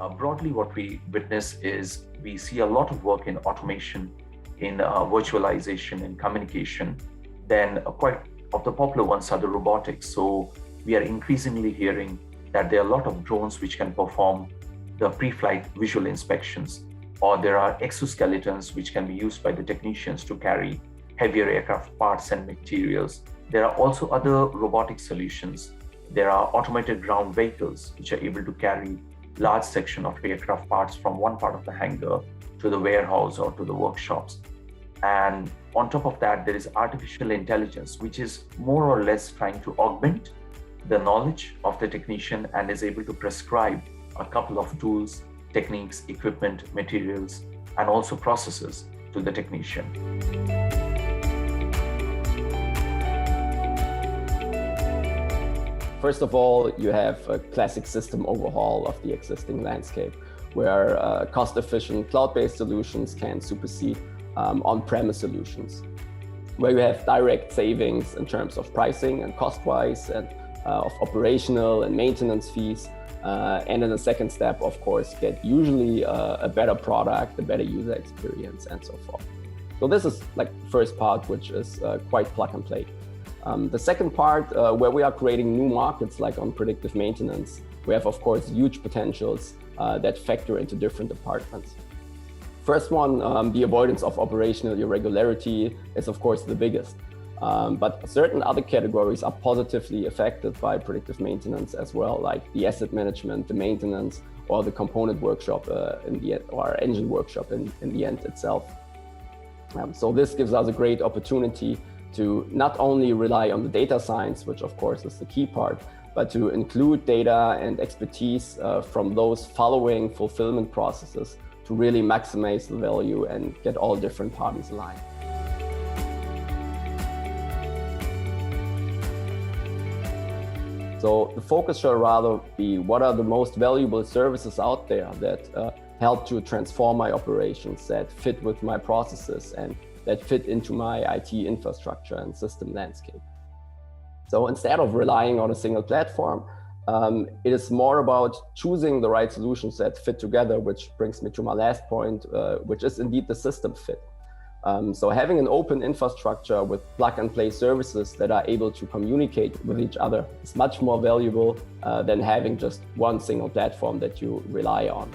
Broadly, what we witness is we see a lot of work in automation, in virtualization, in communication. Then quite of the popular ones are the robotics. So we are increasingly hearing that there are a lot of drones which can perform the pre-flight visual inspections, or there are exoskeletons which can be used by the technicians to carry heavier aircraft parts and materials. There are also other robotic solutions. There are automated ground vehicles which are able to carry large section of aircraft parts from one part of the hangar to the warehouse or to the workshops. And on top of that, there is artificial intelligence, which is more or less trying to augment the knowledge of the technician and is able to prescribe a couple of tools, techniques, equipment, materials, and also processes to the technician. First of all, you have a classic system overhaul of the existing landscape, where cost-efficient cloud-based solutions can supersede on-premise solutions, where you have direct savings in terms of pricing and cost-wise, and of operational and maintenance fees. And in the second step, of course, get usually a better product, a better user experience, and so forth. So this is like the first part, which is quite plug and play. The second part, where we are creating new markets, like on predictive maintenance, we have, of course, huge potentials that factor into different departments. First one, the avoidance of operational irregularity is, of course, the biggest. But certain other categories are positively affected by predictive maintenance as well, like the asset management, the maintenance, or the component workshop in the end, or engine workshop in the end itself. So this gives us a great opportunity to not only rely on the data science, which of course is the key part, but to include data and expertise from those following fulfillment processes to really maximize the value and get all different parties aligned. So the focus should rather be what are the most valuable services out there that help to transform my operations, that fit with my processes and that fit into my IT infrastructure and system landscape. So instead of relying on a single platform, it is more about choosing the right solutions that fit together, which brings me to my last point, which is indeed the system fit. So having an open infrastructure with plug and play services that are able to communicate with each other is much more valuable than having just one single platform that you rely on.